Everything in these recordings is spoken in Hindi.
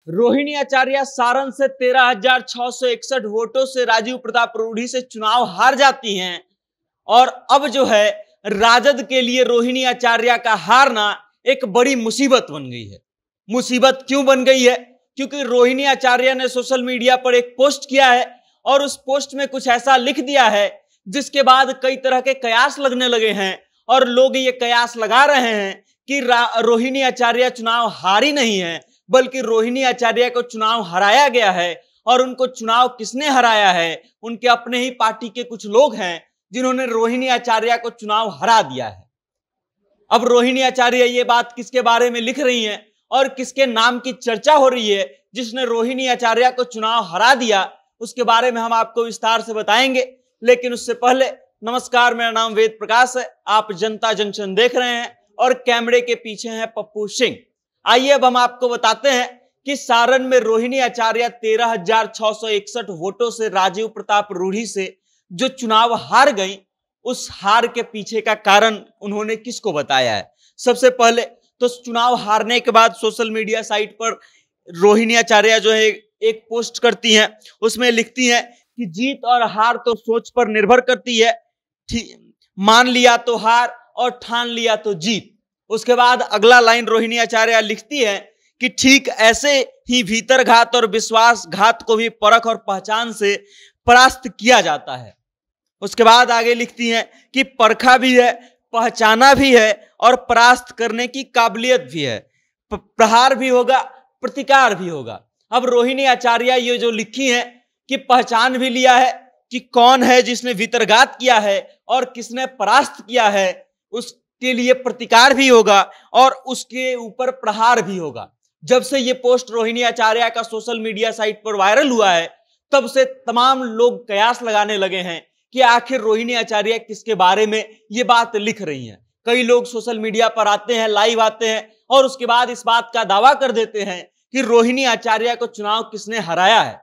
रोहिणी आचार्य सारण से 13,661 वोटों से राजीव प्रताप रूढ़ी से चुनाव हार जाती हैं। और अब जो है राजद के लिए रोहिणी आचार्य का हारना एक बड़ी मुसीबत बन गई है। मुसीबत क्यों बन गई है? क्योंकि रोहिणी आचार्य ने सोशल मीडिया पर एक पोस्ट किया है और उस पोस्ट में कुछ ऐसा लिख दिया है जिसके बाद कई तरह के कयास लगने लगे हैं और लोग ये कयास लगा रहे हैं कि रोहिणी आचार्य चुनाव हारी नहीं है, बल्कि रोहिणी आचार्य को चुनाव हराया गया है। और उनको चुनाव किसने हराया है? उनके अपने ही पार्टी के कुछ लोग हैं जिन्होंने रोहिणी आचार्य को चुनाव हरा दिया है। अब रोहिणी आचार्य ये बात किसके बारे में लिख रही हैं और किसके नाम की चर्चा हो रही है जिसने रोहिणी आचार्य को चुनाव हरा दिया, उसके बारे में हम आपको विस्तार से बताएंगे। लेकिन उससे पहले नमस्कार, मेरा नाम वेद प्रकाश है, आप जनता जंक्शन देख रहे हैं और कैमरे के पीछे हैं पप्पू सिंह। आइए अब हम आपको बताते हैं कि सारण में रोहिणी आचार्य 13,661 वोटों से राजीव प्रताप रूढ़ी से जो चुनाव हार गई, उस हार के पीछे का कारण उन्होंने किसको बताया है। सबसे पहले तो चुनाव हारने के बाद सोशल मीडिया साइट पर रोहिणी आचार्य जो है एक पोस्ट करती हैं, उसमें लिखती हैं कि जीत और हार तो सोच पर निर्भर करती है, मान लिया तो हार और ठान लिया तो जीत। उसके बाद अगला लाइन रोहिणी आचार्य लिखती है कि ठीक ऐसे ही भीतरघात और विश्वासघात को भी परख और पहचान से परास्त किया जाता है। उसके बाद आगे लिखती हैं कि परखा भी है, पहचाना भी है और परास्त करने की काबिलियत भी है। प्रहार भी होगा, प्रतिकार भी होगा। अब रोहिणी आचार्य ये जो लिखी है कि पहचान भी लिया है कि कौन है जिसने भीतरघात किया है और किसने परास्त किया है, उसके लिए प्रतिकार भी होगा और उसके ऊपर प्रहार भी होगा। जब से ये पोस्ट रोहिणी आचार्य का सोशल मीडिया साइट पर वायरल हुआ है, तब से तमाम लोग कयास लगाने लगे हैं कि आखिर रोहिणी आचार्य किसके बारे में ये बात लिख रही हैं। कई लोग सोशल मीडिया पर आते हैं, लाइव आते हैं और उसके बाद इस बात का दावा कर देते हैं कि रोहिणी आचार्य को चुनाव किसने हराया है।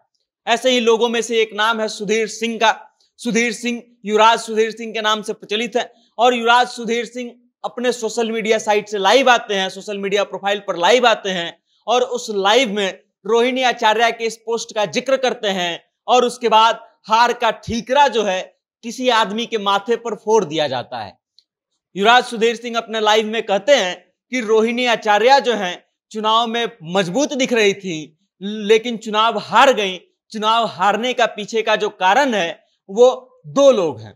ऐसे ही लोगों में से एक नाम है सुधीर सिंह का। सुधीर सिंह युवराज सुधीर सिंह के नाम से प्रचलित है और युवराज सुधीर सिंह अपने सोशल मीडिया साइट से लाइव आते हैं, सोशल मीडिया प्रोफाइल पर लाइव आते हैं और उस लाइव में रोहिणी आचार्य के इस पोस्ट का जिक्र करते हैं और उसके बाद हार का ठीकरा जो है किसी आदमी के माथे पर फोड़ दिया जाता है। युवराज सुधीर सिंह अपने लाइव में कहते हैं कि रोहिणी आचार्य जो है चुनाव में मजबूत दिख रही थी, लेकिन चुनाव हार गई। चुनाव हारने का पीछे का जो कारण है वो दो लोग हैं।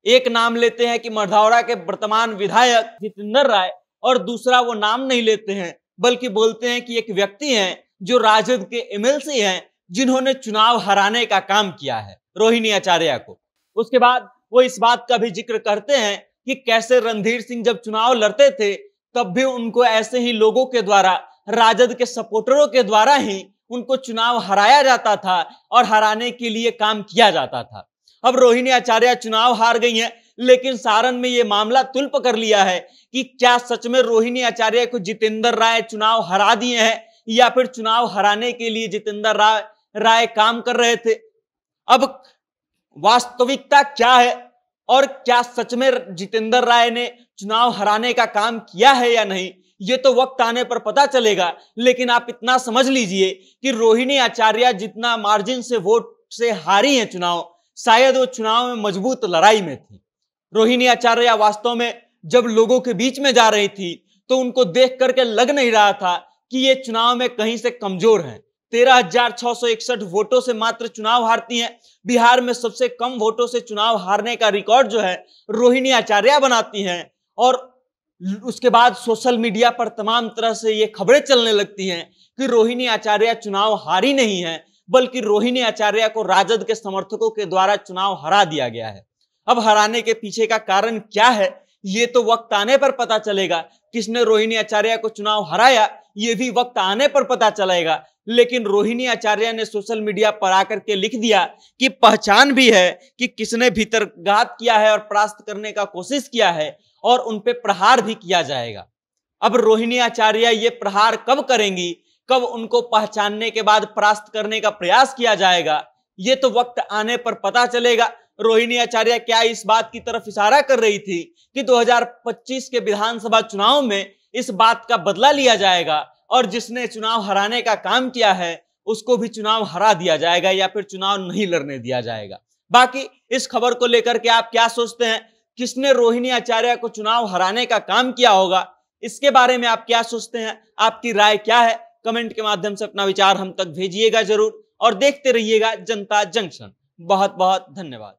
एक नाम लेते हैं कि मझौरा के वर्तमान विधायक जितेंद्र राय और दूसरा वो नाम नहीं लेते हैं, बल्कि बोलते हैं कि एक व्यक्ति हैं जो राजद के एमएलसी हैं जिन्होंने चुनाव हराने का काम किया है रोहिणी आचार्य को। उसके बाद वो इस बात का भी जिक्र करते हैं कि कैसे रणधीर सिंह जब चुनाव लड़ते थे तब भी उनको ऐसे ही लोगों के द्वारा, राजद के सपोर्टरों के द्वारा ही उनको चुनाव हराया जाता था और हराने के लिए काम किया जाता था। अब रोहिणी आचार्य चुनाव हार गई हैं, लेकिन सारण में ये मामला तुल पकड़ लिया है कि क्या सच में रोहिणी आचार्य को जितेंद्र राय चुनाव हरा दिए हैं या फिर चुनाव हराने के लिए जितेंद्र राय काम कर रहे थे। अब वास्तविकता क्या है और क्या सच में जितेंद्र राय ने चुनाव हराने का काम किया है या नहीं, ये तो वक्त आने पर पता चलेगा। लेकिन आप इतना समझ लीजिए कि रोहिणी आचार्य जितना मार्जिन से वोट से हारी है चुनाव, शायद वो चुनाव में मजबूत लड़ाई में थी। रोहिणी आचार्य वास्तव में जब लोगों के बीच में जा रही थी तो उनको देख करके लग नहीं रहा था कि ये चुनाव में कहीं से कमजोर हैं। 13,661 वोटों से मात्र चुनाव हारती हैं। बिहार में सबसे कम वोटों से चुनाव हारने का रिकॉर्ड जो है रोहिणी आचार्य बनाती हैं और उसके बाद सोशल मीडिया पर तमाम तरह से ये खबरें चलने लगती हैं कि रोहिणी आचार्य चुनाव हारी नहीं है, बल्कि रोहिणी आचार्य को राजद के समर्थकों के द्वारा चुनाव हरा दिया गया है। अब हराने के पीछे का कारण क्या है, ये तो वक्त आने पर पता चलेगा। किसने रोहिणी आचार्य को चुनाव हराया, ये भी वक्त आने पर पता चलेगा। लेकिन रोहिणी आचार्य ने सोशल मीडिया पर आकर के लिख दिया कि पहचान भी है कि किसने भीतरघात किया है और परास्त करने का कोशिश किया है और उन पे प्रहार भी किया जाएगा। अब रोहिणी आचार्य ये प्रहार कब करेंगी, कब उनको पहचानने के बाद परास्त करने का प्रयास किया जाएगा, ये तो वक्त आने पर पता चलेगा। रोहिणी आचार्य क्या इस बात की तरफ इशारा कर रही थी कि 2025 के विधानसभा चुनाव में इस बात का बदला लिया जाएगा और जिसने चुनाव हराने का काम किया है उसको भी चुनाव हरा दिया जाएगा या फिर चुनाव नहीं लड़ने दिया जाएगा। बाकी इस खबर को लेकर के आप क्या सोचते हैं? किसने रोहिणी आचार्य को चुनाव हराने का काम किया होगा? इसके बारे में आप क्या सोचते हैं? आपकी राय क्या है? कमेंट के माध्यम से अपना विचार हम तक भेजिएगा जरूर और देखते रहिएगा जनता जंक्शन। बहुत बहुत धन्यवाद।